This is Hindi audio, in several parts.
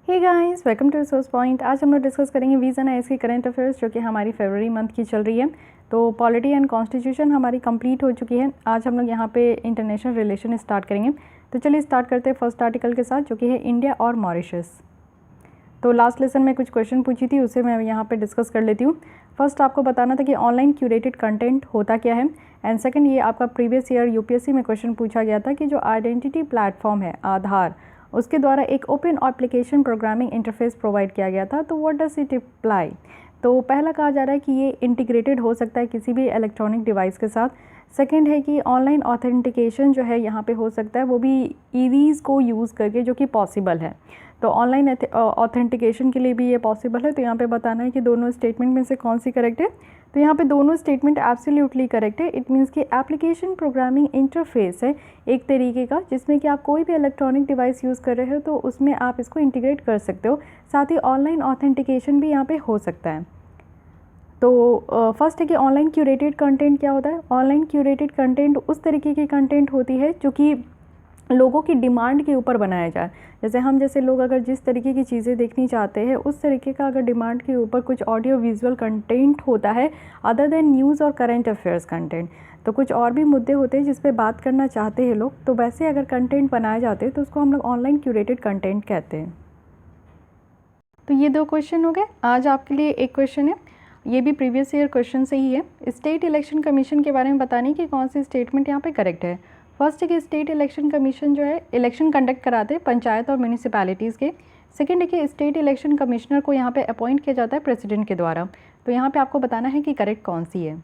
Hey guys, welcome to source point. आज हम लोग डिस्कस करेंगे वीज़ा एंड की करंट अफेयर्स जो कि हमारी फरवरी मंथ की चल रही है। तो पॉलिटी एंड कॉन्स्टिट्यूशन हमारी कंप्लीट हो चुकी है। आज हम लोग यहाँ पे इंटरनेशनल रिलेशन स्टार्ट करेंगे। तो चलिए स्टार्ट करते हैं फर्स्ट आर्टिकल के साथ, जो कि है इंडिया और मॉरिशस। तो लास्ट लेसन में कुछ क्वेश्चन पूछी थी, उसे मैं यहाँ पे डिस्कस कर लेती हूँ। फर्स्ट आपको बताना था कि ऑनलाइन क्यूरेटेड कंटेंट होता क्या है, एंड सेकंड ये आपका प्रीवियस ईयर यूपीएससी में क्वेश्चन पूछा गया था कि जो आइडेंटिटी प्लेटफॉर्म है आधार, उसके द्वारा एक open application programming interface provide किया गया था। तो व्हाट डज इट इम्प्लाई। तो पहला कहा जा रहा है कि ये इंटीग्रेटेड हो सकता है किसी भी इलेक्ट्रॉनिक डिवाइस के साथ। सेकंड है कि ऑनलाइन ऑथेंटिकेशन जो है यहाँ पे हो सकता है, वो भी ईवीज़ को यूज़ करके, जो कि पॉसिबल है। तो ऑनलाइन ऑथेंटिकेशन के लिए भी ये पॉसिबल है। तो यहाँ पे बताना है कि दोनों स्टेटमेंट में से कौन सी करेक्ट है। तो यहाँ पे दोनों स्टेटमेंट एब्सोल्युटली करेक्ट है। इट मीन्स कि एप्लीकेशन प्रोग्रामिंग इंटरफेस है एक तरीके का, जिसमें कि आप कोई भी इलेक्ट्रॉनिक डिवाइस यूज़ कर रहे हो तो उसमें आप इसको इंटीग्रेट कर सकते हो। साथ ही ऑनलाइन ऑथेंटिकेशन भी यहाँ पे हो सकता है। तो फर्स्ट है कि ऑनलाइन क्यूरेटेड कंटेंट क्या होता है। ऑनलाइन क्यूरेटेड कंटेंट उस तरीके की कंटेंट होती है जो कि लोगों की डिमांड के ऊपर बनाया जाए। जैसे लोग अगर जिस तरीके की चीज़ें देखनी चाहते हैं, उस तरीके का अगर डिमांड के ऊपर कुछ ऑडियो विजुअल कंटेंट होता है अदर देन न्यूज़ और करंट अफेयर्स कंटेंट, तो कुछ और भी मुद्दे होते हैं जिस पे बात करना चाहते हैं लोग, तो वैसे अगर कंटेंट बनाए जाते हैं तो उसको हम लोग ऑनलाइन क्यूरेटेड कंटेंट कहते हैं। तो ये दो क्वेश्चन हो गए। आज आपके लिए एक क्वेश्चन है, ये भी प्रीवियस ईयर क्वेश्चन से ही है। स्टेट इलेक्शन कमीशन के बारे में बताने की कौन सी स्टेटमेंट यहाँ पे करेक्ट है। फर्स्ट है कि स्टेट इलेक्शन कमीशन जो है इलेक्शन कंडक्ट कराते हैं पंचायत और म्यूनिसिपैलिटीज़ के। सेकंड है कि स्टेट इलेक्शन कमिश्नर को यहाँ पे अपॉइंट किया जाता है प्रेसिडेंट के द्वारा। तो यहाँ पे आपको बताना है कि करेक्ट कौन सी है।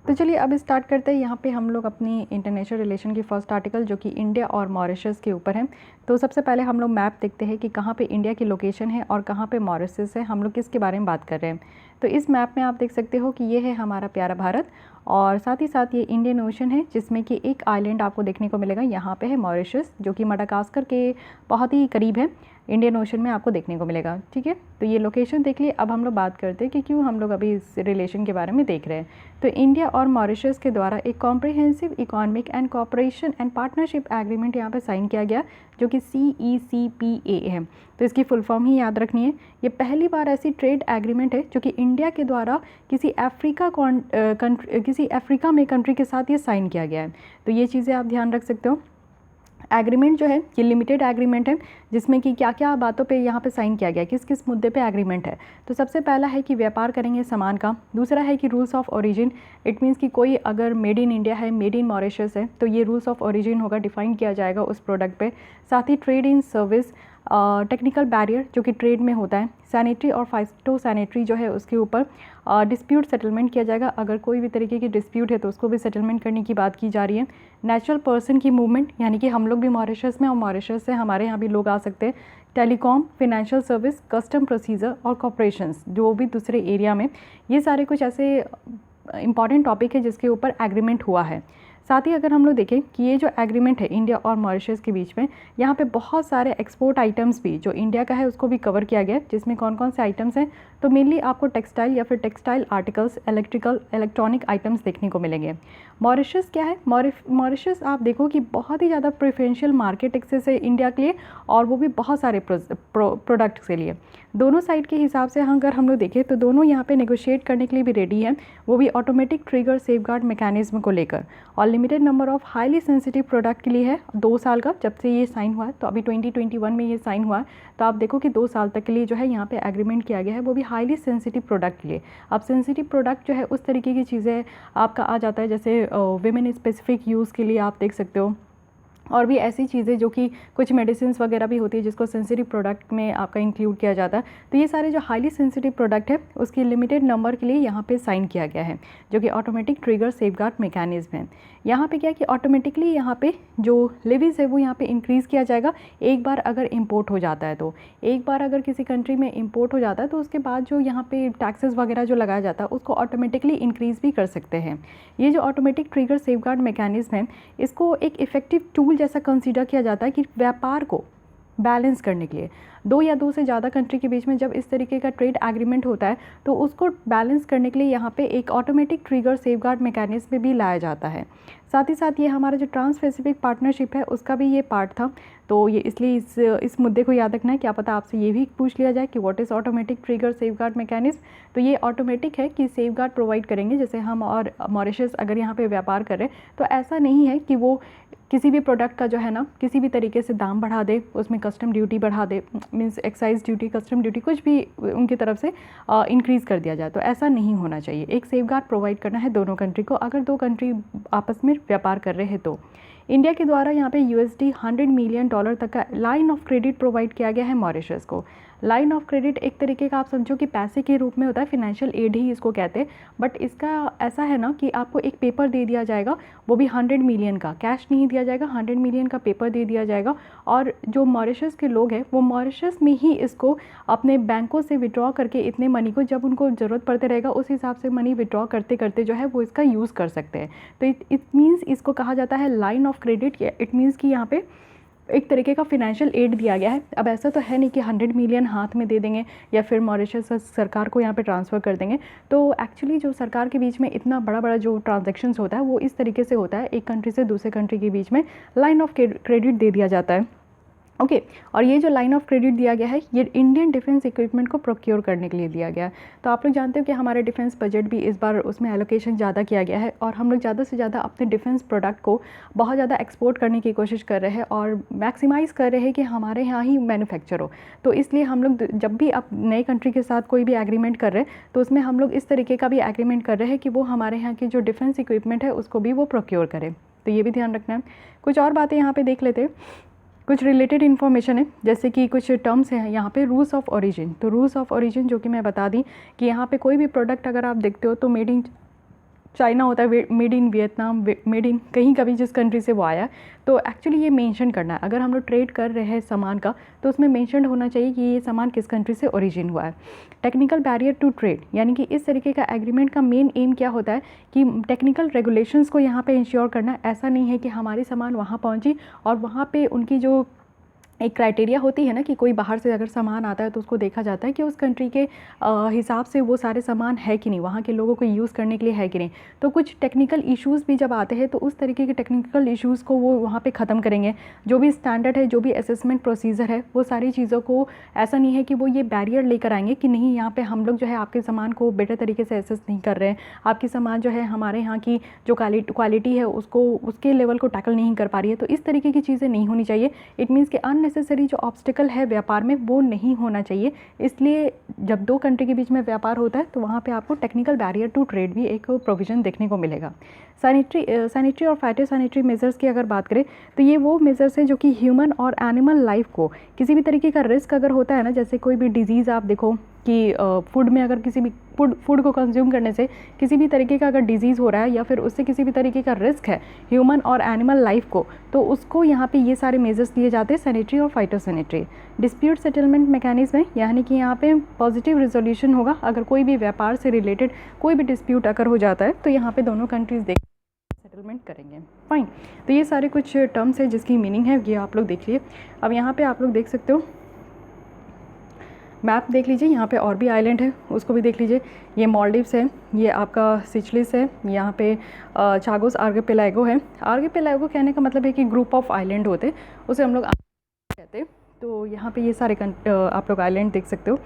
तो चलिए अब स्टार्ट करते हैं। यहाँ पे हम लोग अपनी इंटरनेशनल रिलेशन की फर्स्ट आर्टिकल, जो कि इंडिया और मॉरिशस के ऊपर है। तो सबसे पहले हम लोग मैप देखते हैं कि कहाँ पे इंडिया की लोकेशन है और कहाँ पे मॉरिशस है, हम लोग किसके बारे में बात कर रहे हैं। तो इस मैप में आप देख सकते हो कि ये है हमारा प्यारा भारत, और साथ ही साथ ये इंडियन ओशन है, जिसमें कि एक आइलैंड आपको देखने को मिलेगा। यहाँ पे है मॉरिशस, जो कि मडागास्कर के बहुत ही करीब है, इंडियन ओशन में आपको देखने को मिलेगा। ठीक है, तो ये लोकेशन देख लिए। अब हम लोग बात करते हैं कि क्यों हम लोग अभी इस रिलेशन के बारे में देख रहे हैं। तो इंडिया और मॉरिशस के द्वारा एक comprehensive economic and cooperation and partnership agreement यहाँ पे साइन किया गया, जो कि CECPA है। तो इसकी फुल फॉर्म ही याद रखनी है। ये पहली बार ऐसी ट्रेड एग्रीमेंट है जो कि इंडिया के द्वारा किसी अफ्रीका में कंट्री के साथ ये साइन किया गया है। तो ये चीज़ें आप ध्यान रख सकते हो। एग्रीमेंट जो है ये लिमिटेड एग्रीमेंट है, जिसमें कि क्या क्या बातों पे यहाँ पे साइन किया गया, किस किस मुद्दे पे एग्रीमेंट है। तो सबसे पहला है कि व्यापार करेंगे सामान का। दूसरा है कि rules of origin, it means कि कोई अगर मेड इन इंडिया है, मेड इन मॉरिशस है, तो ये रूल्स ऑफ ओरिजिन होगा, डिफाइन किया जाएगा उस प्रोडक्ट पे। साथ ही trade in service, technical barrier जो कि ट्रेड में होता है, सैनिटरी और फाइटो सैनिटरी जो है उसके ऊपर डिस्प्यूट सेटलमेंट किया जाएगा। अगर कोई भी तरीके की डिस्प्यूट है तो उसको भी सेटलमेंट करने की बात की जा रही है। नेचुरल पर्सन की मूवमेंट, यानी कि हम लोग भी मॉरिशस में और मॉरिशस से हमारे यहाँ भी लोग आ सकते हैं। Telecom, financial service, custom procedure और कॉपरेशंस जो भी दूसरे एरिया में, ये सारे कुछ ऐसे इंपॉर्टेंट टॉपिक है जिसके ऊपर एग्रीमेंट हुआ है। साथ ही अगर हम लोग देखें कि ये जो एग्रीमेंट है इंडिया और मॉरिशस के बीच में, यहाँ पे बहुत सारे एक्सपोर्ट आइटम्स भी जो इंडिया का है उसको भी कवर किया गया है, जिसमें कौन कौन से आइटम्स हैं। तो मेनली आपको टेक्सटाइल या फिर टेक्सटाइल आर्टिकल्स, इलेक्ट्रॉनिक आइटम्स देखने को मिलेंगे। मॉरिशस क्या है, मॉरिशस आप देखो कि बहुत ही ज़्यादा प्रेफरेंशियल मार्केट एक्सेस है इंडिया के लिए, और वो भी बहुत सारे प्रोडक्ट्स के लिए। दोनों साइड के हिसाब से अगर हम लोग देखें तो दोनों यहाँ पे नेगोशिएट करने के लिए भी रेडी हैं, वो भी ऑटोमेटिक ट्रिगर सेफगार्ड मैकेनिज्म को लेकर। और limited number of highly sensitive product के लिए है 2 साल का, जब से ये साइन हुआ है। तो अभी 2021 में ये साइन हुआ है, तो आप देखो कि 2 साल तक के लिए जो है यहाँ पे एग्रीमेंट किया गया है, वो भी हाईली सेंसिटिव प्रोडक्ट के लिए। अब सेंसिटिव प्रोडक्ट जो है उस तरीके की चीज़ें आपका आ जाता है, जैसे विमेन स्पेसिफिक यूज़ के लिए आप देख सकते हो, और भी ऐसी चीज़ें जो कि कुछ मेडिसिन वगैरह भी होती है जिसको सेंसिटिव प्रोडक्ट में आपका इंक्लूड किया जाता है। तो ये सारे जो हाईली सेंसिटिव प्रोडक्ट है उसकी लिमिटेड नंबर के लिए यहाँ पे साइन किया गया है, जो कि ऑटोमेटिक ट्रिगर सेफगार्ड मैकेनिज्म है। यहाँ पे क्या कि ऑटोमेटिकली यहाँ पे जो लेवीज है वो यहाँ पे इंक्रीज़ किया जाएगा एक बार अगर इम्पोर्ट हो जाता है। तो एक बार अगर किसी कंट्री में इम्पोर्ट हो जाता है तो उसके बाद जो यहाँ पे टैक्सेस वगैरह जो लगाया जाता है उसको ऑटोमेटिकली इंक्रीज़ भी कर सकते हैं। ये जो ऑटोमेटिक ट्रिगर सेफगार्ड मैकेनिज्म है, इसको एक इफ़ेक्टिव टूल जैसा कंसीडर किया जाता है कि व्यापार को बैलेंस करने के लिए 2 या 2 से ज़्यादा कंट्री के बीच में जब इस तरीके का ट्रेड एग्रीमेंट होता है तो उसको बैलेंस करने के लिए यहाँ पे एक ऑटोमेटिक ट्रिगर सेफगार्ड मैकेनिज्म भी लाया जाता है। साथ ही साथ ये हमारा जो ट्रांस पैसिफिक पार्टनरशिप है उसका भी ये पार्ट था। तो ये इसलिए इस मुद्दे को याद रखना है। क्या पता आपसे ये भी पूछ लिया जाए कि what is automatic trigger safeguard mechanism. तो ये ऑटोमेटिक है कि सेफगार्ड प्रोवाइड करेंगे। जैसे हम और मॉरिशस अगर यहाँ पे व्यापार कर रहे हैं तो ऐसा नहीं है कि वो किसी भी प्रोडक्ट का जो है ना किसी भी तरीके से दाम बढ़ा दे, उसमें कस्टम ड्यूटी बढ़ा दे, means excise duty, custom duty कुछ भी उनकी तरफ से इंक्रीज़ कर दिया जाए। तो ऐसा नहीं होना चाहिए। एक सेफगार्ड प्रोवाइड करना है दोनों कंट्री को, अगर दो कंट्री आपस में व्यापार कर रहे हैं। तो इंडिया के द्वारा यहाँ पे $100 मिलियन तक का लाइन ऑफ क्रेडिट प्रोवाइड किया गया है मॉरिशस को। लाइन ऑफ क्रेडिट एक तरीके का आप समझो कि पैसे के रूप में होता है, फिनेंशियल एड ही इसको कहते हैं। बट इसका ऐसा है ना कि आपको एक पेपर दे दिया जाएगा, वो भी 100 मिलियन का, कैश नहीं दिया जाएगा, 100 मिलियन का पेपर दे दिया जाएगा। और जो मॉरिशस के लोग हैं वो मॉरिशस में ही इसको अपने बैंकों से विड्रॉ करके इतने मनी को जब उनको ज़रूरत पड़ते रहेगा उस हिसाब से मनी विड्रॉ करते करते जो है वो इसका यूज़ कर सकते हैं। तो इट मीन्स इसको कहा जाता है line of credit. It means कि यहाँ पे एक तरीके का फिनेंशियल एड दिया गया है। अब ऐसा तो है नहीं कि 100 मिलियन हाथ में दे देंगे या फिर मॉरिशस सरकार को यहाँ पे ट्रांसफ़र कर देंगे। तो एक्चुअली जो सरकार के बीच में इतना बड़ा बड़ा जो ट्रांजैक्शंस होता है वो इस तरीके से होता है, एक कंट्री से दूसरे कंट्री के बीच में लाइन ऑफ क्रेडिट दे दिया जाता है। ओके और ये जो लाइन ऑफ क्रेडिट दिया गया है ये इंडियन डिफेंस इक्विपमेंट को प्रोक्योर करने के लिए दिया गया है। तो आप लोग जानते हो कि हमारे डिफेंस बजट भी इस बार उसमें एलोकेशन ज़्यादा किया गया है और हम लोग ज़्यादा से ज़्यादा अपने डिफेंस प्रोडक्ट को बहुत ज़्यादा एक्सपोर्ट करने की कोशिश कर रहे हैं और मैक्सिमाइज़ कर रहे हैं कि हमारे यहाँ ही मैन्युफैक्चर हो। तो इसलिए हम लोग जब भी अब नए कंट्री के साथ कोई भी एग्रीमेंट कर रहे हैं तो उसमें हम लोग इस तरीके का भी एग्रीमेंट कर रहे हैं कि वो हमारे यहाँ की जो डिफेंस इक्विपमेंट है उसको भी वो प्रोक्योर करें। तो ये भी ध्यान रखना है। कुछ और बातें यहाँ पे देख लेते हैं, कुछ रिलेटेड इन्फॉर्मेशन है, जैसे कि कुछ टर्म्स हैं यहाँ पे। रूल्स ऑफ ओरिजिन, तो रूल्स ऑफ ओरिजिन जो कि मैं बता दी कि यहाँ पे कोई भी प्रोडक्ट अगर आप देखते हो तो मेड इन चाइना होता है, made in Vietnam, made in कहीं का भी जिस कंट्री से वो आया। तो एक्चुअली ये मेंशन करना है, अगर हम लोग ट्रेड कर रहे हैं सामान का तो उसमें मेंशन होना चाहिए कि ये सामान किस कंट्री से ओरिजिन हुआ है। टेक्निकल बैरियर टू ट्रेड, यानी कि इस तरीके का एग्रीमेंट का मेन एम क्या होता है कि टेक्निकल रेगुलेशंस को यहाँ पे इंश्योर करना। ऐसा नहीं है कि हमारी सामान वहाँ पहुँची और वहाँ पे उनकी जो एक क्राइटेरिया होती है ना कि कोई बाहर से अगर सामान आता है तो उसको देखा जाता है कि उस कंट्री के हिसाब से वो सारे सामान है कि नहीं, वहाँ के लोगों को यूज़ करने के लिए है कि नहीं। तो कुछ टेक्निकल इश्यूज़ भी जब आते हैं तो उस तरीके के टेक्निकल इश्यूज़ को वो वहाँ पे ख़त्म करेंगे। जो भी स्टैंडर्ड है, जो भी असेसमेंट प्रोसीजर है, वो सारी चीज़ों को ऐसा नहीं है कि वो ये बैरियर लेकर आएंगे कि नहीं यहाँ पर हम लोग जो है आपके सामान को बेटर तरीके से असेस नहीं कर रहे हैं, आपकी सामान जो है हमारे यहाँ की जो क्वालिटी है उसको उसके लेवल को टैकल नहीं कर पा रही है। तो इस तरीके की चीज़ें नहीं होनी चाहिए। इट मीन्स कि अननेसेसरी जो ऑब्स्टिकल है व्यापार में वो नहीं होना चाहिए। इसलिए जब दो कंट्री के बीच में व्यापार होता है तो वहाँ पे आपको टेक्निकल बैरियर टू ट्रेड भी एक प्रोविज़न देखने को मिलेगा। सैनिटरी और फाइटोसैनिटरी मेजर्स की अगर बात करें तो ये वो मेजर्स हैं जो कि ह्यूमन और एनिमल लाइफ को किसी भी तरीके का रिस्क अगर होता है ना, जैसे कोई भी डिजीज़ आप देखो कि फूड में अगर किसी भी फूड को कंज्यूम करने से किसी भी तरीके का अगर डिजीज़ हो रहा है या फिर उससे किसी भी तरीके का रिस्क है ह्यूमन और एनिमल लाइफ को, तो उसको यहाँ पे ये सारे मेजर्स लिए जाते हैं, सैनिटरी और फाइटोसैनिटरी। डिस्प्यूट सेटलमेंट मैकेनिज्म है, यानी कि यहाँ पे पॉजिटिव रिजोल्यूशन होगा। अगर कोई भी व्यापार से रिलेटेड कोई भी डिस्प्यूट अगर हो जाता है तो यहाँ पे दोनों कंट्रीज़ सेटलमेंट करेंगे। फाइन, तो ये सारे कुछ टर्म्स है जिसकी मीनिंग है ये आप लोग देख लिए। अब यहाँ पे आप लोग देख सकते हो मैप देख लीजिए, यहाँ पे और भी आइलैंड है उसको भी देख लीजिए। ये मालदीव्स है, ये आपका सिचलिस है, यहाँ पे चागोस आर्किपेलागो है। आर्किपेलागो कहने का मतलब है कि ग्रुप ऑफ आइलैंड होते, उसे हम लोग कहते। तो यहाँ पे ये सारे आप लोग आइलैंड देख सकते हो।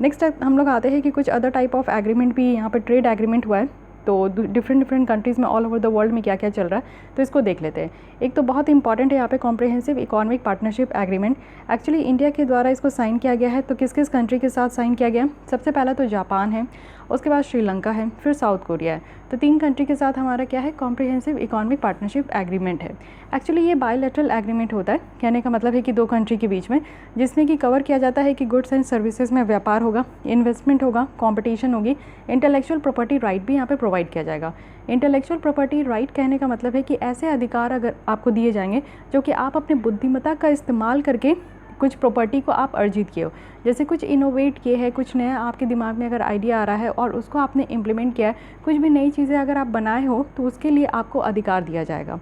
नेक्स्ट हम लोग आते हैं कि कुछ अदर टाइप ऑफ एग्रीमेंट भी यहाँ पे ट्रेड एग्रीमेंट हुआ है। तो डिफरेंट कंट्रीज़ में ऑल ओवर द वर्ल्ड में क्या क्या चल रहा है तो इसको देख लेते हैं। एक तो बहुत इंपॉर्टेंट है यहाँ पे comprehensive economic partnership agreement. Actually India के द्वारा इसको साइन किया गया है। तो किस किस कंट्री के साथ साइन किया गया? सबसे पहला तो जापान है, उसके बाद श्रीलंका है, फिर साउथ कोरिया है। तो 3 कंट्री के साथ हमारा क्या है, कॉम्प्रिहेंसिव इकोनॉमिक पार्टनरशिप एग्रीमेंट है। एक्चुअली ये बायलैटरल एग्रीमेंट होता है, कहने का मतलब है कि 2 कंट्री के बीच में, जिसमें कि कवर किया जाता है कि गुड्स एंड सर्विसेज में व्यापार होगा, इन्वेस्टमेंट होगा, कंपटीशन होगी, इंटेलेक्चुअल प्रॉपर्टी राइट भी यहाँ पे प्रोवाइड किया जाएगा। इंटेलेक्चुअल प्रॉपर्टी राइट कहने का मतलब है कि ऐसे अधिकार अगर आपको दिए जाएंगे जो कि आप अपने बुद्धिमत्ता का इस्तेमाल करके कुछ प्रॉपर्टी को आप अर्जित किए हो, जैसे कुछ इनोवेट किए हैं, कुछ नया आपके दिमाग में अगर आइडिया आ रहा है और उसको आपने इम्प्लीमेंट किया है, कुछ भी नई चीज़ें अगर आप बनाए हो तो उसके लिए आपको अधिकार दिया जाएगा।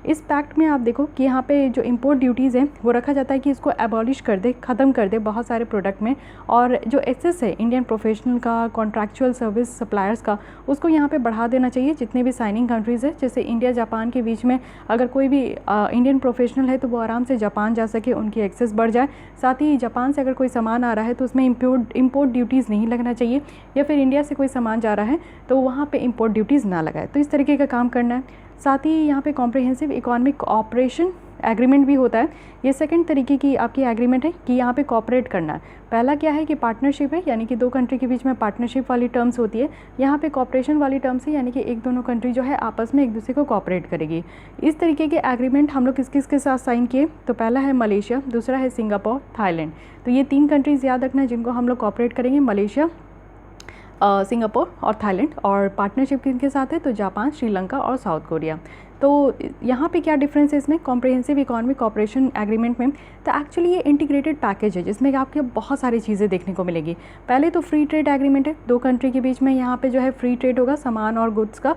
इस पैक्ट में आप देखो कि यहाँ पे जो इम्पोर्ट ड्यूटीज़ हैं वो रखा जाता है कि इसको एबॉलिश कर दे, ख़त्म कर दे बहुत सारे प्रोडक्ट में, और जो एक्सेस है इंडियन प्रोफेशनल का, कॉन्ट्रैक्चुअल सर्विस सप्लायर्स का, उसको यहाँ पे बढ़ा देना चाहिए। जितने भी साइनिंग कंट्रीज़ है, जैसे इंडिया जापान के बीच में अगर कोई भी इंडियन प्रोफेशनल है तो वो आराम से जापान जा सके, उनकी एक्सेस बढ़ जाए। साथ ही जापान से अगर कोई सामान आ रहा है तो उसमें इम्पोर्ट ड्यूटीज़ नहीं लगना चाहिए, या फिर इंडिया से कोई सामान जा रहा है तो वहाँ पे इम्पोर्ट ड्यूटीज़ ना लगाए। तो इस तरीके का काम करना है। साथ ही यहाँ पे कॉम्प्रिहेंसिव इकोनॉमिक कोऑपरेशन एग्रीमेंट भी होता है। ये सेकंड तरीके की आपकी एग्रीमेंट है कि यहाँ पे कोऑपरेट करना है। पहला क्या है कि पार्टनरशिप है, यानी कि दो कंट्री के बीच में पार्टनरशिप वाली टर्म्स होती है। यहाँ पे कोऑपरेशन वाली टर्म्स है, यानी कि एक दोनों कंट्री जो है आपस में एक दूसरे को कोऑपरेट करेगी। इस तरीके के एग्रीमेंट हम लोग किस किस के साथ साइन किए, तो पहला है मलेशिया, दूसरा है सिंगापुर, थाईलैंड। तो ये 3 कंट्रीज़ याद रखना है जिनको हम लोग कोऑपरेट करेंगे, मलेशिया, सिंगापुर और थाईलैंड। और पार्टनरशिप किनके साथ है, तो जापान, श्रीलंका और साउथ कोरिया। तो यहाँ पे क्या डिफरेंस है इसमें कॉम्प्रिहेंसिव इकोनॉमिक कोऑपरेशन एग्रीमेंट में, तो एक्चुअली ये इंटीग्रेटेड पैकेज है जिसमें आपके बहुत सारी चीज़ें देखने को मिलेगी। पहले तो फ्री ट्रेड एग्रीमेंट है, दो कंट्री के बीच में यहाँ पे जो है फ्री ट्रेड होगा सामान और गुड्स का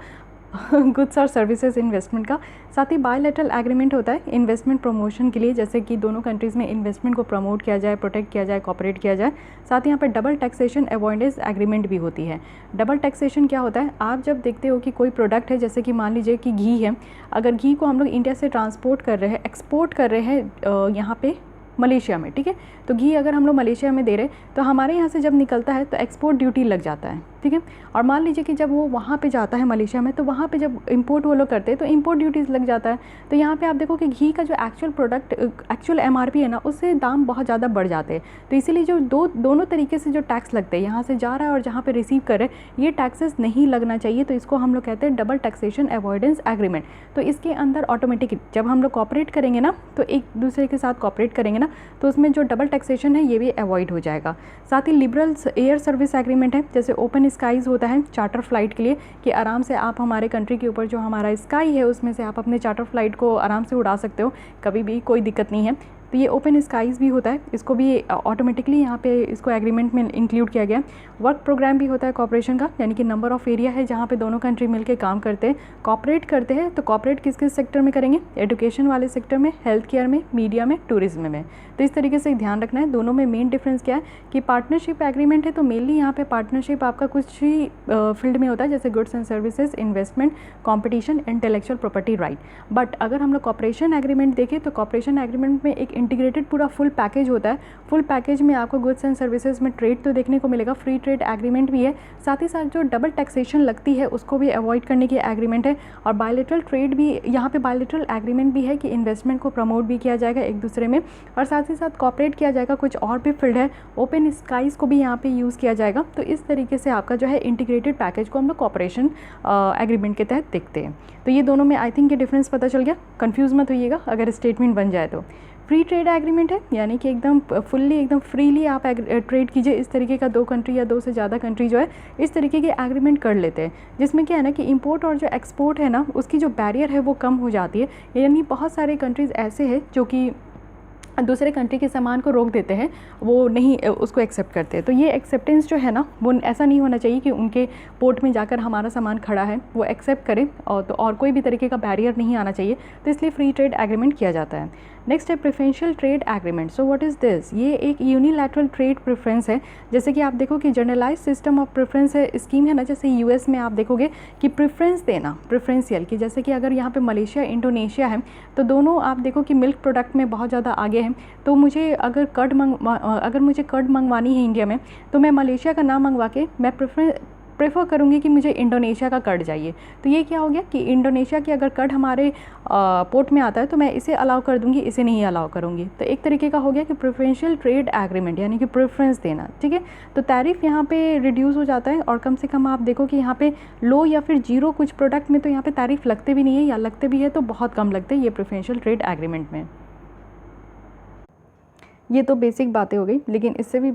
गुड्स और सर्विसेज इन्वेस्टमेंट का। साथ ही बायलैटरल एग्रीमेंट होता है इन्वेस्टमेंट प्रमोशन के लिए, जैसे कि दोनों कंट्रीज़ में इन्वेस्टमेंट को प्रमोट किया जाए, प्रोटेक्ट किया जाए, कॉपरेट किया जाए। साथ ही यहाँ पे डबल टैक्सेशन अवॉइडेंस एग्रीमेंट भी होती है। डबल टैक्सेशन क्या होता है, आप जब देखते हो कि कोई प्रोडक्ट है, जैसे कि मान लीजिए कि घी है, अगर घी को हम लोग इंडिया से ट्रांसपोर्ट कर रहे हैं, एक्सपोर्ट कर रहे हैं यहाँ पे मलेशिया में, ठीक है, तो घी अगर हम लोग मलेशिया में दे रहे तो हमारे यहाँ से जब निकलता है तो एक्सपोर्ट ड्यूटी लग जाता है, ठीक है। और मान लीजिए कि जब वो वहाँ पे जाता है मलेशिया में, तो वहाँ पे जब इंपोर्ट वो लोग करते हैं तो इंपोर्ट ड्यूटीज़ लग जाता है। तो यहाँ पे आप देखो कि घी का जो एक्चुअल प्रोडक्ट एक्चुअल MRP है ना, उससे दाम बहुत ज़्यादा बढ़ जाते हैं। तो इसीलिए जो दोनों तरीके से जो टैक्स लगते हैं, यहाँ से जा रहा है और जहाँ पर रिसीव कर रहे हैं, ये टैक्सेस नहीं लगना चाहिए। तो इसको हम लोग कहते हैं डबल टैक्सेशन अवॉइडेंस एग्रीमेंट। तो इसके अंदर ऑटोमेटिक जब हम लोग कॉपरेट करेंगे ना, तो एक दूसरे के साथ कॉपरेट करेंगे ना, तो उसमें जो डबल टैक्सेशन है ये भी अवॉइड हो जाएगा। साथ ही लिबरल एयर सर्विस एग्रीमेंट है, जैसे ओपन स्काईज़ होता है चार्टर फ्लाइट के लिए, कि आराम से आप हमारे कंट्री के ऊपर जो हमारा स्काई है उसमें से आप अपने चार्टर फ्लाइट को आराम से उड़ा सकते हो, कभी भी कोई दिक्कत नहीं है। तो ये ओपन स्काईज़ भी होता है, इसको भी ऑटोमेटिकली यहाँ पे इसको एग्रीमेंट में इंक्लूड किया गया। वर्क प्रोग्राम भी होता है कॉपरेशन का, यानी कि नंबर ऑफ़ एरिया है जहाँ पे दोनों कंट्री मिलकर काम करते हैं, कॉपरेट करते हैं। तो कॉपरेट किस किस सेक्टर में करेंगे, एजुकेशन वाले सेक्टर में, हेल्थ केयर में, मीडिया में, टूरिज्म में। तो इस तरीके से ध्यान रखना है। दोनों में मेन डिफरेंस क्या है कि पार्टनरशिप एग्रीमेंट है तो मेनली यहाँ पे पार्टनरशिप आपका कुछ ही फील्ड में होता है, जैसे goods and services, investment, competition, intellectual property right. But अगर हम लोग कॉपरेशन एग्रीमेंट देखें तो कॉपरेशन एग्रीमेंट में एक इंटीग्रेटेड पूरा फुल पैकेज होता है। फुल पैकेज में आपको गुड्स एंड सर्विसेज में ट्रेड तो देखने को मिलेगा, फ्री ट्रेड एग्रीमेंट भी है, साथ ही साथ जो डबल टैक्सेशन लगती है उसको भी अवॉइड करने की एग्रीमेंट है। और बायलैटरल ट्रेड भी यहाँ पे बायलैटरल एग्रीमेंट भी है कि इन्वेस्टमेंट को प्रमोट भी किया जाएगा एक दूसरे में, और साथ ही साथ कॉपरेट किया जाएगा। कुछ और भी फील्ड है, ओपन स्काईज़ को भी यहाँ पे यूज़ किया जाएगा। तो इस तरीके से आपका जो है इंटीग्रेटेड पैकेज को हम लोग कॉपरेशन एग्रीमेंट के तहत देखते हैं। तो ये दोनों में आई थिंक ये डिफरेंस पता चल गया, कंफ्यूज मत होइएगा अगर स्टेटमेंट बन जाए तो। फ्री ट्रेड एग्रीमेंट है, यानी कि एकदम फुल्ली एकदम फ्रीली आप ट्रेड कीजिए। इस तरीके का दो कंट्री या दो से ज़्यादा कंट्री जो है इस तरीके के एग्रीमेंट कर लेते हैं, जिसमें क्या है ना कि इंपोर्ट और जो एक्सपोर्ट है ना उसकी जो बैरियर है वो कम हो जाती है। यानी बहुत सारे कंट्रीज़ ऐसे हैं जो कि दूसरे कंट्री के सामान को रोक देते हैं, वो नहीं उसको एक्सेप्ट करते। तो ये एक्सेप्टेंस जो है ना वो ऐसा नहीं होना चाहिए कि उनके पोर्ट में जाकर हमारा सामान खड़ा है वो एक्सेप्ट करें, और कोई भी तरीके का बैरियर नहीं आना चाहिए। तो इसलिए फ्री ट्रेड एग्रीमेंट किया जाता है। नेक्स्ट है preferential trade agreement. So what is this, ये एक यूनिलैटरल ट्रेड प्रेफरेंस है। जैसे कि आप देखो कि जनरलाइज सिस्टम ऑफ प्रेफरेंस है स्कीम है ना, जैसे US में आप देखोगे कि प्रेफरेंस देना प्रेफरेंशियल की, जैसे कि अगर यहाँ पे मलेशिया, इंडोनेशिया है तो दोनों आप देखो कि मिल्क प्रोडक्ट में बहुत ज़्यादा आगे हैं। तो मुझे अगर मुझे कर्ड मंगवानी है इंडिया में, तो मैं मलेशिया का ना मंगवा के मैं प्रेफर करूँगी कि मुझे इंडोनेशिया का कर्ड चाहिए। तो ये क्या हो गया कि इंडोनेशिया की अगर कर्ड हमारे पोर्ट में आता है तो मैं इसे अलाउ कर दूँगी, इसे नहीं अलाउ करूँगी। तो एक तरीके का हो गया कि प्रेफरेंशियल ट्रेड एग्रीमेंट, यानी कि प्रेफरेंस देना, ठीक है। तो टैरिफ यहाँ पे रिड्यूस हो जाता है, और कम से कम आप देखो कि यहाँ पे लो या फिर जीरो कुछ प्रोडक्ट में तो यहाँ पे टैरिफ लगते भी नहीं है, या लगते भी है तो बहुत कम लगते हैं ये प्रेफरेंशियल ट्रेड एग्रीमेंट में। ये तो बेसिक बातें हो गई, लेकिन इससे भी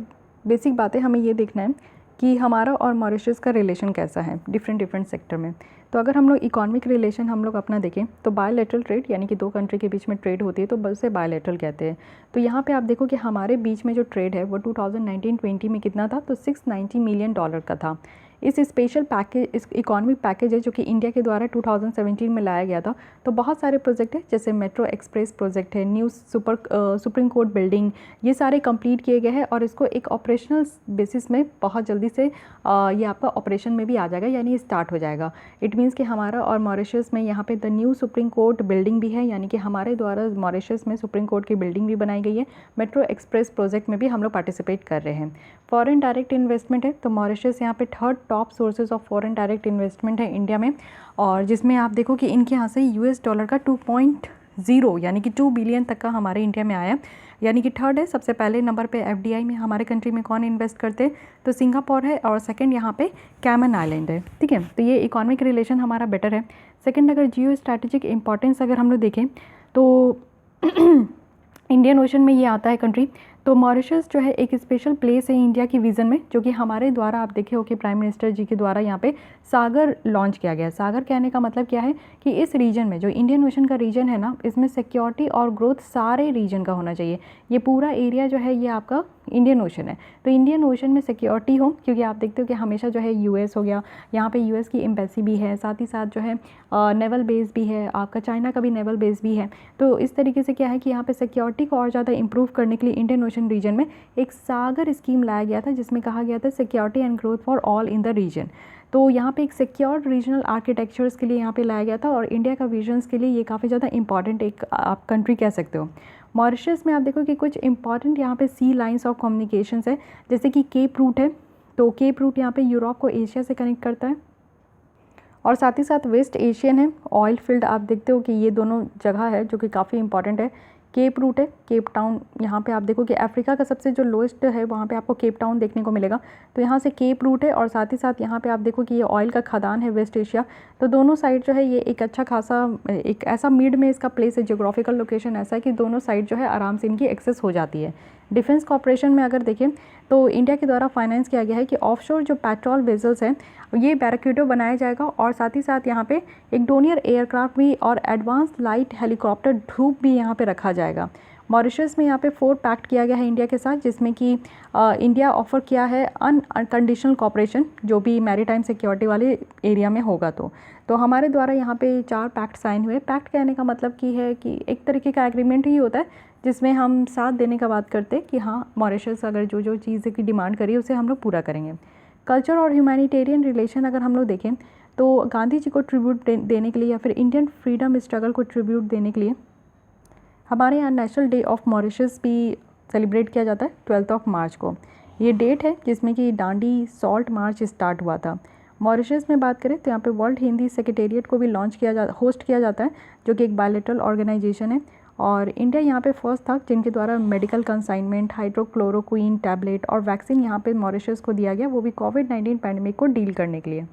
बेसिक बातें हमें ये देखना है कि हमारा और मॉरिशस का रिलेशन कैसा है डिफरेंट सेक्टर में। तो अगर हम लोग इकोनॉमिक रिलेशन हम लोग अपना देखें तो बायलैटरल ट्रेड, यानी कि दो कंट्री के बीच में ट्रेड होती है तो उसे बायलैटरल कहते हैं। तो यहाँ पे आप देखो कि हमारे बीच में जो ट्रेड है वो 2019-20 में कितना था, तो $690 मिलियन का था। इस स्पेशल पैकेज, इस इकोनॉमिक पैकेज है जो कि इंडिया के द्वारा 2017 में लाया गया था। तो बहुत सारे प्रोजेक्ट हैं, जैसे मेट्रो एक्सप्रेस प्रोजेक्ट है, न्यू सुप्रीम कोर्ट बिल्डिंग, ये सारे कंप्लीट किए गए हैं और इसको एक ऑपरेशनल बेसिस में बहुत जल्दी से ये आपका ऑपरेशन में भी आ जाएगा, यानी स्टार्ट हो जाएगा। इट मीन्स कि हमारा और मॉरिशस में यहाँ पे the new supreme court building भी है, यानी कि हमारे द्वारा मॉरिशस में सुप्रीम कोर्ट की बिल्डिंग भी बनाई गई है। मेट्रो एक्सप्रेस प्रोजेक्ट में भी हम लोग पार्टिसिपेट कर रहे हैं। फॉरेन डायरेक्ट इन्वेस्टमेंट है, तो मॉरिशस यहाँ पे third top sources of foreign direct investment है इंडिया में, और जिसमें आप देखो कि इनके यहाँ से $US का 2.0 यानी कि 2 बिलियन तक का हमारे इंडिया में आया, यानी कि थर्ड है। सबसे पहले नंबर पे FDI में हमारे कंट्री में कौन इन्वेस्ट करते हैं, तो सिंगापुर है, और सेकंड यहाँ पे कैमन आइलैंड है। ठीक है, तो ये इकोनॉमिक रिलेशन हमारा बेटर है। सेकंड, अगर जियो स्ट्रैटेजिक इंपॉर्टेंस अगर हम लोग देखें तो इंडियन ओशन में ये आता है कंट्री। तो मॉरिशस जो है एक स्पेशल प्लेस है इंडिया की विज़न में, जो कि हमारे द्वारा आप देखे हो कि प्राइम मिनिस्टर जी के द्वारा यहाँ पे सागर लॉन्च किया गया है। सागर कहने का मतलब क्या है कि इस रीजन में जो इंडियन ओशन का रीजन है ना, इसमें सिक्योरिटी और ग्रोथ सारे रीजन का होना चाहिए। ये पूरा एरिया जो है ये आपका इंडियन ओशन है, तो इंडियन ओशन में सिक्योरिटी हो, क्योंकि आप देखते हो कि हमेशा जो है US हो गया, यहाँ पे US की एम्बेसी भी है, साथ ही साथ जो है नेवल बेस भी है, आपका चाइना का भी नेवल बेस भी है। तो इस तरीके से क्या है कि यहाँ पे सिक्योरिटी को और ज़्यादा इंप्रूव करने के लिए इंडियन ओशन रीजन में एक सागर स्कीम लाया गया था, जिसमें कहा गया था security and growth for all in the region. तो यहाँ पे एक सिक्योर रीजनल आर्किटेक्चर्स के लिए यहाँ पे लाया गया था, और इंडिया का विजन्स के लिए ये काफ़ी ज़्यादा इंपॉर्टेंट एक आप कंट्री कह सकते हो। मॉरिशस में आप देखो कि कुछ इंपॉर्टेंट यहाँ पे सी लाइंस ऑफ कम्युनिकेशंस है, जैसे कि केप रूट है। तो केप रूट यहाँ पे यूरोप को एशिया से कनेक्ट करता है, और साथ ही साथ वेस्ट एशियन है। ऑयल फील्ड आप देखते हो कि ये दोनों जगह है जो कि काफ़ी इंपॉर्टेंट है। केप रूट है, केप टाउन, यहाँ पे आप देखो कि अफ्रीका का सबसे जो लोएस्ट है वहाँ पे आपको केप टाउन देखने को मिलेगा। तो यहाँ से केप रूट है, और साथ ही साथ यहाँ पे आप देखो कि ये ऑयल का खदान है वेस्ट एशिया। तो दोनों साइड जो है ये एक अच्छा खासा एक ऐसा मिड में इसका प्लेस है, जियोग्राफिकल लोकेशन ऐसा है कि दोनों साइड जो है आराम से इनकी एक्सेस हो जाती है। डिफेंस कॉपरेशन में अगर देखें तो इंडिया के द्वारा फाइनेंस किया गया है कि ऑफशोर जो पेट्रोल वेजल्स हैं ये बैराक्यूडो बनाया जाएगा, और साथ ही साथ यहाँ पे एक डोनियर एयरक्राफ्ट भी और एडवांस लाइट हेलीकॉप्टर ड्रूप भी यहाँ पे रखा जाएगा। मॉरिशस में यहाँ पे 4 पैक्ट किया गया है इंडिया के साथ, जिसमें कि इंडिया ऑफर किया है अनकंडीशनल कॉपरेशन जो भी मैरीटाइम सिक्योरिटी वाले एरिया में होगा। तो हमारे द्वारा यहाँ पे 4 पैक्ट साइन हुए। पैक्ट कहने का मतलब की है कि एक तरीके का एग्रीमेंट ही होता है जिसमें हम साथ देने का बात करते हैं कि हाँ मॉरिशस अगर जो जो चीज़ की डिमांड करिए उसे हम लोग पूरा करेंगे। कल्चर और ह्यूमैनिटेरियन रिलेशन अगर हम लोग देखें तो गांधी जी को ट्रिब्यूट देने के लिए या फिर इंडियन फ्रीडम स्ट्रगल को ट्रिब्यूट देने के लिए हमारे यहाँ नेशनल डे ऑफ मॉरिशस भी सेलिब्रेट किया जाता है 12 मार्च को। ये डेट है जिसमें कि दांडी सॉल्ट मार्च स्टार्ट हुआ था। मॉरिशस में बात करें तो यहाँ पे वर्ल्ड हिंदी सेक्रेटेरिएट को भी होस्ट किया जाता है, जो कि एक बायलैटरल ऑर्गेनाइजेशन है। और इंडिया यहाँ पे फर्स्ट था जिनके द्वारा मेडिकल कंसाइनमेंट, हाइड्रोक्लोरोक्विन टैबलेट और वैक्सीन यहाँ पे मॉरिशस को दिया गया, वो भी कोविड-19 पैंडेमिक को डील करने के लिए।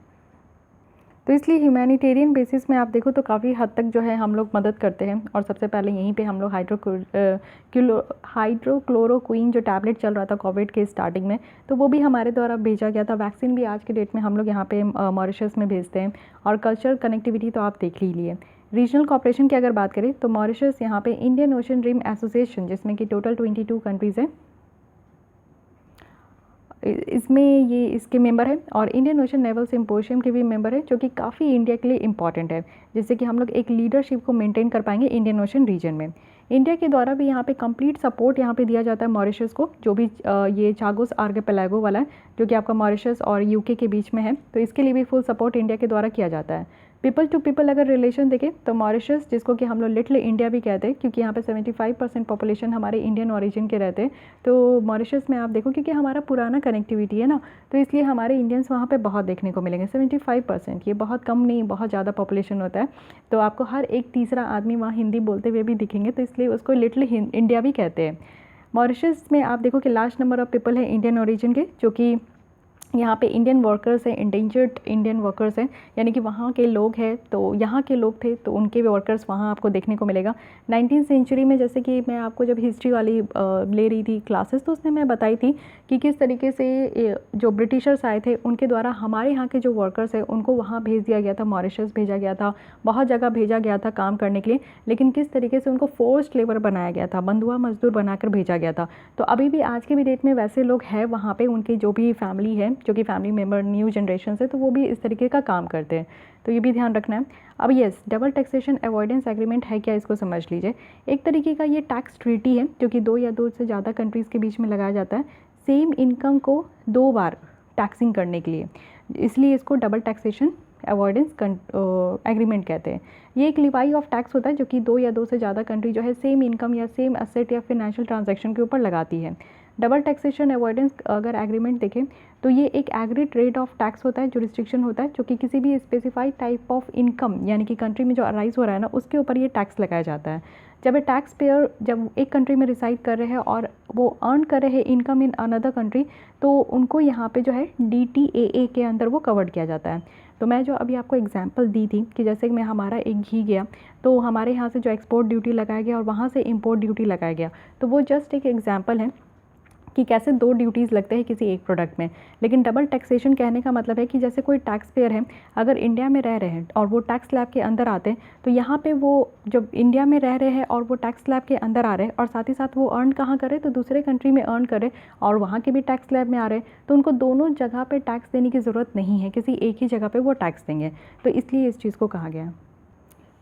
तो इसलिए ह्यूमैनिटेरियन बेसिस में आप देखो तो काफ़ी हद तक जो है हम लोग मदद करते हैं। और सबसे पहले यहीं पे हम लोग हाइड्रोक्लोरोक्विन जो टैबलेट चल रहा था कोविड के स्टार्टिंग में, तो वो भी हमारे द्वारा भेजा गया था। वैक्सीन भी आज के डेट में हम लोग यहाँ पे मॉरिशस में भेजते हैं। और कल्चर कनेक्टिविटी तो आप देख ही लिए। रीजनल कॉपरेशन की अगर बात करें तो मॉरिशस यहाँ पे इंडियन ओशन रिम एसोसिएशन, जिसमें कि टोटल 22 कंट्रीज़ हैं, इसमें ये इसके मेंबर है। और इंडियन ओशन नेवल सिम्पोजियम के भी मेंबर है, जो कि काफ़ी इंडिया के लिए इंपॉर्टेंट है, जिससे कि हम लोग एक लीडरशिप को मेंटेन कर पाएंगे इंडियन ओशन रीजन में। इंडिया के द्वारा भी यहाँ पे कंप्लीट सपोर्ट यहाँ पे दिया जाता है मॉरिशस को, जो भी ये चागोस आर्किपेलागो वाला है जो कि आपका मॉरिशस और यूके के बीच में है, तो इसके लिए भी फुल सपोर्ट इंडिया के द्वारा किया जाता है। पीपल टू पीपल अगर रिलेशन देखें तो मॉरिशस, जिसको कि हम लोग लिटिल इंडिया भी कहते हैं क्योंकि यहाँ पे 75% पॉपुलेशन हमारे इंडियन ओरिजिन के रहते हैं, तो मॉरिशस में आप देखो क्योंकि हमारा पुराना कनेक्टिविटी है ना, तो इसलिए हमारे इंडियंस वहाँ पे बहुत देखने को मिलेंगे। 75%, ये बहुत कम नहीं, बहुत ज़्यादा पॉपुलेशन होता है, तो आपको हर एक तीसरा आदमी वहाँ हिंदी बोलते हुए भी दिखेंगे, तो इसलिए उसको लिटिल इंडिया भी कहते हैं। मॉरिशस में आप देखो कि लार्ज नंबर ऑफ पीपल है इंडियन ओरिजिन के, जो कि यहाँ पे इंडियन वर्कर्स हैं, इंडेंजर्ड इंडियन वर्कर्स हैं, यानी कि वहाँ के लोग हैं, तो यहाँ के लोग थे तो उनके वर्कर्स वहाँ आपको देखने को मिलेगा। 19वीं सेंचुरी में, जैसे कि मैं आपको जब हिस्ट्री वाली ले रही थी क्लासेस, तो उसमें मैं बताई थी कि किस तरीके से जो ब्रिटिशर्स आए थे उनके द्वारा हमारे यहाँ के जो वर्कर्स हैं उनको वहाँ भेज दिया गया था, मॉरिशस भेजा गया था, बहुत जगह भेजा गया था काम करने के लिए, लेकिन किस तरीके से उनको फोर्स्ड लेबर बनाया गया था, बंधुआ मजदूर बनाकर भेजा गया था। तो अभी भी आज के भी डेट में वैसे लोग हैं वहाँ पर, उनकी जो भी फैमिली है जो कि फैमिली मेम्बर न्यू जनरेशन से, तो वो भी इस तरीके का काम करते हैं, तो ये भी ध्यान रखना है। अब yes, double taxation avoidance agreement है क्या, इसको समझ लीजिए। एक तरीके का ये टैक्स ट्रीटी है जो कि 2 या 2 से ज़्यादा कंट्रीज़ के बीच में लगाया जाता है सेम इनकम को 2 बार टैक्सिंग करने के लिए, इसलिए इसको डबल टैक्सेशन अवॉइडेंस एग्रीमेंट कहते हैं। ये एक लिवाई ऑफ टैक्स होता है जो कि 2 या 2 से ज़्यादा कंट्री जो है सेम इनकम या सेम एसेट या फिनेंशियल ट्रांजैक्शन के ऊपर लगाती है। डबल टैक्सेशन अवॉइडेंस अगर एग्रीमेंट देखें तो ये एक एग्रीड रेट ऑफ टैक्स होता है, जो रिस्ट्रिक्शन होता है, जो कि किसी भी स्पेसिफाइड टाइप ऑफ इनकम यानी कि कंट्री में जो अराइज हो रहा है ना, उसके ऊपर ये टैक्स लगाया जाता है। जब ए टैक्स पेयर जब एक कंट्री में रिसाइड कर रहे हैं और वो अर्न कर रहे हैं इनकम इन अनदर कंट्री, तो उनको यहाँ पे जो है DTAA के अंदर वो कवर्ड किया जाता है। तो मैं जो अभी आपको एग्जांपल दी थी कि जैसे मैं हमारा एक घी गया, तो हमारे यहाँ से जो एक्सपोर्ट ड्यूटी लगाया गया और वहाँ से इंपोर्ट ड्यूटी लगाया गया, तो वो जस्ट एक एग्जांपल है कि कैसे 2 ड्यूटीज़ लगते हैं किसी एक प्रोडक्ट में। लेकिन डबल टैक्सेशन कहने का मतलब है कि जैसे कोई टैक्स पेयर है, अगर इंडिया में रह रहे हैं और वो टैक्स स्लैब के अंदर आते हैं, तो यहाँ पे वो जब इंडिया में रह रहे हैं और वो टैक्स स्लैब के अंदर आ रहे हैं और साथ ही साथ वो अर्न कहाँ करें, तो दूसरे कंट्री में अर्न करें और वहाँ के भी टैक्स स्लैब में आ रहे हैं, तो उनको दोनों जगह पर टैक्स देने की ज़रूरत नहीं है, किसी एक ही जगह पर वो टैक्स देंगे। तो इसलिए इस चीज़ को कहा गया।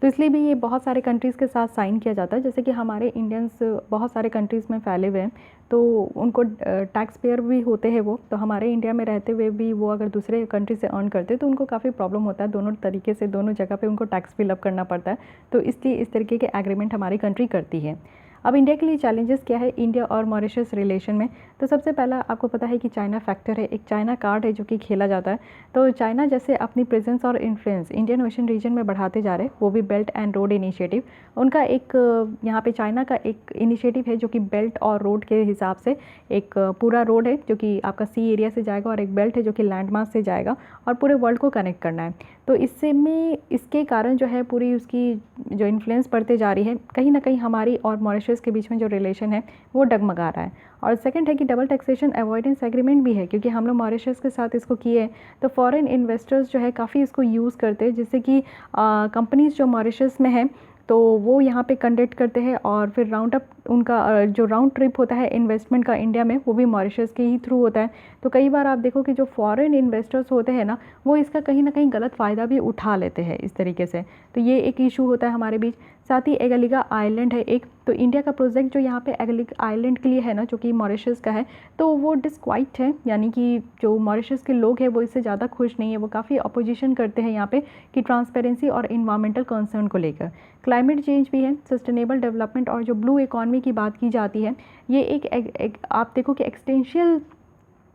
तो इसलिए भी ये बहुत सारे कंट्रीज़ के साथ साइन किया जाता है, जैसे कि हमारे इंडियंस बहुत सारे कंट्रीज़ में फैले हुए हैं, तो उनको टैक्स पेयर भी होते हैं वो, तो हमारे इंडिया में रहते हुए भी वो अगर दूसरे कंट्री से अर्न करते हैं तो उनको काफ़ी प्रॉब्लम होता है, दोनों तरीके से दोनों जगह पे उनको टैक्स फिलअप करना पड़ता है। तो इसलिए इस तरीके के एग्रीमेंट हमारी कंट्री करती है। अब इंडिया के लिए चैलेंजेस क्या है इंडिया और मॉरिशस रिलेशन में, तो सबसे पहला आपको पता है कि चाइना फैक्टर है, एक चाइना कार्ड है जो कि खेला जाता है। तो चाइना जैसे अपनी प्रेजेंस और इन्फ्लुएंस इंडियन ओशन रीजन में बढ़ाते जा रहे हैं, वो भी बेल्ट एंड रोड इनिशिएटिव। उनका एक यहाँ पे चाइना का एक इनिशिएटिव है जो कि बेल्ट और रोड के हिसाब से एक पूरा रोड है जो कि आपका सी एरिया से जाएगा और एक बेल्ट है जो कि लैंड मास से जाएगा और पूरे वर्ल्ड को कनेक्ट करना है। तो इससे में इसके कारण जो है पूरी उसकी जो इन्फ्लुएंस बढ़ते जा रही है, कहीं ना कहीं हमारी और मॉरिशस के बीच में जो रिलेशन है वो डगमगा रहा है। और सेकंड है कि डबल टैक्सेशन अवॉइडेंस एग्रीमेंट भी है, क्योंकि हम लोग मॉरिशस के साथ इसको किए हैं, तो फॉरेन इन्वेस्टर्स जो है काफ़ी इसको यूज़ करते हैं, जिससे कि कंपनीज़ जो मॉरिशस में है तो वो यहाँ पे कंडक्ट करते हैं और फिर राउंड अप उनका जो राउंड ट्रिप होता है इन्वेस्टमेंट का इंडिया में, वो भी मॉरिशस के ही थ्रू होता है। तो कई बार आप देखो कि जो फॉरेन इन्वेस्टर्स होते हैं ना, वो इसका कहीं ना कहीं गलत फ़ायदा भी उठा लेते हैं इस तरीके से, तो ये एक इशू होता है हमारे बीच। साथ ही एगलिगा आइलैंड है एक, तो इंडिया का प्रोजेक्ट जो यहाँ पे एगलिगा आइलैंड के लिए है ना, जो कि मॉरिशस का है, तो वो डिसक्वाइट है, यानी कि जो मॉरिशस के लोग हैं वो इससे ज़्यादा खुश नहीं है, वो काफ़ी अपोजिशन करते हैं यहाँ पे कि ट्रांसपेरेंसी और इन्वायरमेंटल कंसर्न को लेकर। क्लाइमेट चेंज भी है, सस्टेनेबल डेवलपमेंट और जो ब्लू इकॉनमी की बात की जाती है, ये एक आप देखो कि एक्सटेंशियल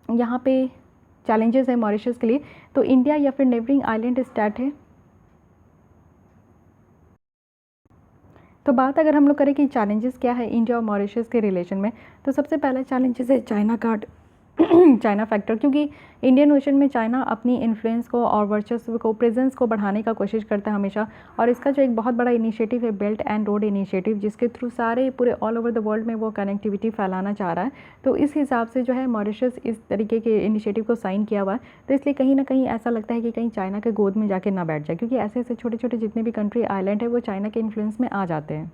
यहाँ पे चैलेंजेस है मॉरिशस के लिए। तो इंडिया या फिर नेबरिंग आइलैंड स्टेट है। तो बात अगर हम लोग करें कि चैलेंजेस क्या है इंडिया और मॉरिशस के रिलेशन में, तो सबसे पहला चैलेंजेस है चाइना कार्ड चाइना फैक्टर, क्योंकि इंडियन ओशन में चाइना अपनी इन्फ्लुएंस को और वर्चस्व को, प्रेजेंस को बढ़ाने का कोशिश करता है हमेशा, और इसका जो एक बहुत बड़ा इनिशिएटिव है बेल्ट एंड रोड इनिशिएटिव, जिसके थ्रू सारे पूरे ऑल ओवर द वर्ल्ड में वो कनेक्टिविटी फैलाना चाह रहा है। तो इस हिसाब से जो है मॉरिशस इस तरीके के इनिशिएटिव को साइन किया हुआ है। तो इसलिए कहीं ना कहीं ऐसा लगता है कि कहीं चाइना के गोद में जाके ना बैठ जाए, क्योंकि ऐसे ऐसे छोटे छोटे जितने भी कंट्री आइलैंड है वो चाइना के इन्फ्लुएंस में आ जाते हैं।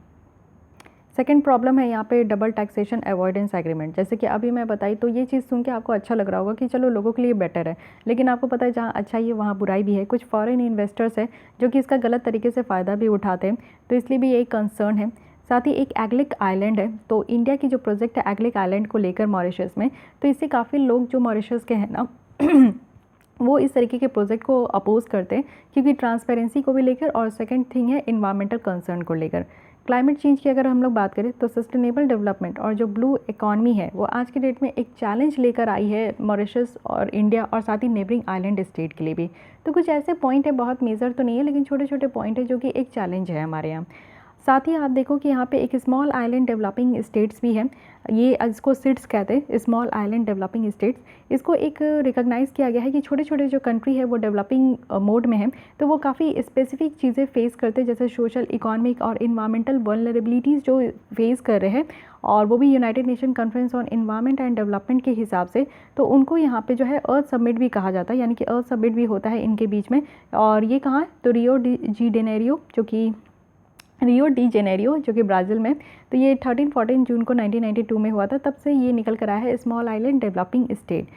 सेकेंड प्रॉब्लम है यहाँ पे डबल टैक्सेशन अवॉइडेंस एग्रीमेंट। जैसे कि अभी मैं बताई, तो ये चीज़ सुन के आपको अच्छा लग रहा होगा कि चलो लोगों के लिए बेटर है, लेकिन आपको पता है जहाँ अच्छाई है वहाँ बुराई भी है। कुछ फॉरेन इन्वेस्टर्स है जो कि इसका गलत तरीके से फ़ायदा भी उठाते हैं, तो इसलिए भी ये एक कंसर्न है। साथ ही एक एग्लिक आइलैंड है, तो इंडिया की जो प्रोजेक्ट है एग्लिक आइलैंड को लेकर मॉरिशस में, तो इससे काफ़ी लोग जो मॉरिशस के हैं ना वो इस तरीके के प्रोजेक्ट को अपोज करते हैं, क्योंकि ट्रांसपेरेंसी को भी लेकर, और सेकंड थिंग है इन्वायरमेंटल कंसर्न को लेकर। क्लाइमेट चेंज की अगर हम लोग बात करें, तो सस्टेनेबल डेवलपमेंट और जो ब्लू इकॉनमी है वो आज के डेट में एक चैलेंज लेकर आई है मॉरिशस और इंडिया और साथ ही नेबरिंग आइलैंड स्टेट के लिए भी। तो कुछ ऐसे पॉइंट है, बहुत मेजर तो नहीं है, लेकिन छोटे छोटे पॉइंट है जो कि एक चैलेंज है हमारे यहाँ। साथ ही आप देखो कि यहाँ पे एक स्मॉल आइलैंड डेवलपिंग स्टेट्स भी हैं, ये इसको सिड्स कहते हैं, स्मॉल आइलैंड डेवलपिंग स्टेट्स। इसको एक रिकॉग्नाइज़ किया गया है कि छोटे छोटे जो कंट्री है वो डेवलपिंग मोड में है, तो वो काफ़ी स्पेसिफिक चीज़ें फेस करते हैं, जैसे सोशल, इकोनॉमिक और इन्वायरमेंटल वल्नरेबिलिटीज़ जो फेस कर रहे हैं, और वो भी United nation conference on environment and development के हिसाब से। तो उनको यहाँ पे जो है अर्थ समिट भी कहा जाता है, यानी कि अर्थ समिट भी होता है इनके बीच में। और ये कहाँ है, तो रियो डी जेनेरियो जो कि ब्राज़ील में। तो ये 13-14 जून को 1992 में हुआ था, तब से ये निकल कर आया है स्मॉल आइलैंड डेवलपिंग स्टेट।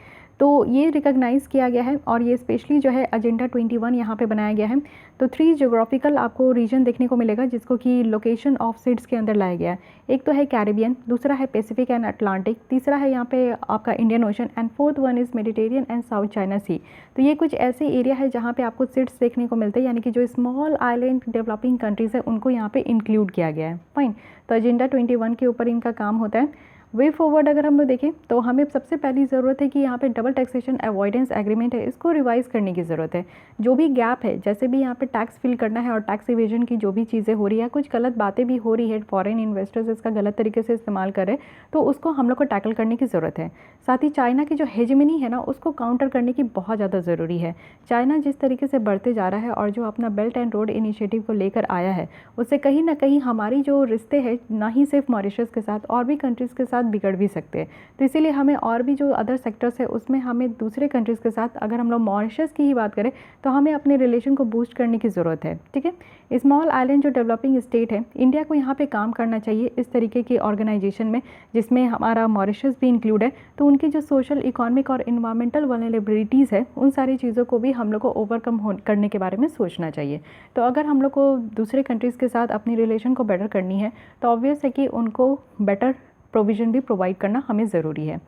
तो ये रिकॉग्नाइज़ किया गया है और ये स्पेशली जो है एजेंडा 21 यहाँ पे बनाया गया है। तो 3 ज्योग्राफिकल आपको रीजन देखने को मिलेगा जिसको कि लोकेशन ऑफ सीड्स के अंदर लाया गया है। एक तो है कैरिबियन, दूसरा है पैसिफिक एंड अटलांटिक, तीसरा है यहाँ पे आपका Indian Ocean and fourth one is Mediterranean and South China Sea. तो ये कुछ ऐसे एरिया है जहाँ पे आपको सीड्स देखने को मिलते हैं, यानी कि जो स्मॉल आइलैंड डेवलपिंग कंट्रीज़ है उनको यहाँ पे इंक्लूड किया गया है। फाइन, तो एजेंडा 21 के ऊपर इनका काम होता है। वे फॉरवर्ड अगर हम लोग देखें तो हमें सबसे पहली ज़रूरत है कि यहाँ पे डबल टैक्सेशन अवॉइडेंस एग्रीमेंट है, इसको रिवाइज़ करने की ज़रूरत है। जो भी गैप है, जैसे भी यहाँ पे टैक्स फिल करना है और टैक्स इवेजन की जो भी चीज़ें हो रही है, कुछ गलत बातें भी हो रही है, फॉरेन इन्वेस्टर्स इसका गलत तरीके से इस्तेमाल कर रहे हैं, तो उसको हम लोग को टैकल करने की ज़रूरत है। साथ ही चाइना की जो हेजेमनी है ना, उसको काउंटर करने की बहुत ज़्यादा ज़रूरी है। चाइना जिस तरीके से बढ़ते जा रहा है और जो अपना बेल्ट एंड रोड इनिशिएटिव को लेकर आया है, उससे कहीं ना कहीं हमारी जो रिश्ते हैं ना ही सिर्फ मॉरिशस के साथ और भी कंट्रीज़ के साथ बिगड़ भी सकते हैं। तो इसीलिए हमें और भी जो अदर सेक्टर्स है उसमें हमें दूसरे कंट्रीज़ के साथ, अगर हम लोग मॉरिशस की ही बात करें तो हमें अपने रिलेशन को बूस्ट करने की ज़रूरत है। ठीक है, स्मॉल आइलैंड जो डेवलपिंग स्टेट है, इंडिया को यहाँ पे काम करना चाहिए इस तरीके की ऑर्गेनाइजेशन में जिसमें हमारा मॉरिशस भी इंक्लूड है। तो उनकी जो सोशल, इकोनॉमिक और इन्वायरमेंटल वल्नरेबिलिटीज़ है, उन सारी चीज़ों को भी हम लोग को ओवरकम करने के बारे में सोचना चाहिए। तो अगर हम लोग को दूसरे कंट्रीज़ के साथ अपनी रिलेशन को बेटर करनी है तो ऑब्वियस है कि उनको बेटर प्रोविज़न भी प्रोवाइड करना हमें ज़रूरी है।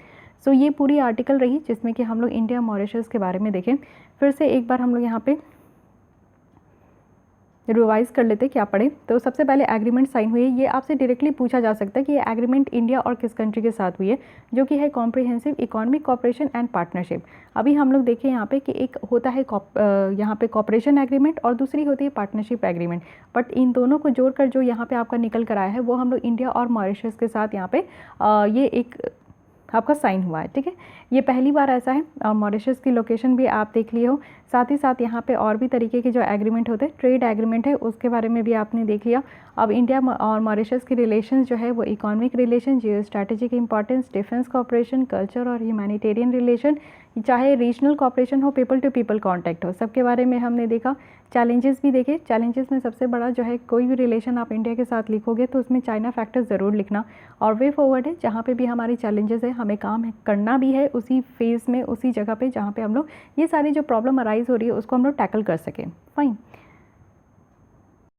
सो ये पूरी आर्टिकल रही जिसमें कि हम लोग इंडिया मॉरिशस के बारे में देखें। फिर से एक बार हम लोग यहाँ पे रिवाइज कर लेते क्या पढ़े। तो सबसे पहले एग्रीमेंट साइन हुई है। ये आपसे डायरेक्टली पूछा जा सकता है कि ये एग्रीमेंट इंडिया और किस कंट्री के साथ हुई है, जो कि है comprehensive economic cooperation and partnership. अभी हम लोग देखें यहाँ पे कि एक होता है यहाँ पे कॉपरेशन एग्रीमेंट और दूसरी होती है पार्टनरशिप एग्रीमेंट, बट इन दोनों को जोड़कर जो यहाँ पे आपका निकल कर आया है वो हम लोग इंडिया और मॉरिशस के साथ यहाँ पे ये एक आपका साइन हुआ है। ठीक है, ये पहली बार ऐसा है। मॉरिशस की लोकेशन भी आप देख लिए हो, साथ ही साथ यहाँ पे और भी तरीके के जो एग्रीमेंट होते हैं, ट्रेड एग्रीमेंट है उसके बारे में भी आपने देख लिया। अब इंडिया और मॉरिशस की रिलेशंस जो है वो economic relation, geo strategic importance, defence cooperation, culture और ह्यूमैनिटेरियन रिलेशन, चाहे रीजनल कॉपरेशन हो, पीपल टू पीपल कॉन्टैक्ट हो, सबके बारे में हमने देखा। चैलेंजेस भी देखे। चैलेंजेस में सबसे बड़ा जो है, कोई भी रिलेशन आप इंडिया के साथ लिखोगे तो उसमें चाइना फैक्टर ज़रूर लिखना। और वे फॉरवर्ड है, जहाँ पे भी हमारी चैलेंजेस है हमें काम करना भी है उसी फेज़ में, उसी जगह पे जहाँ पे हम लोग ये सारी जो प्रॉब्लम अराइज हो रही है उसको हम लोग टैकल कर सकें। फाइन,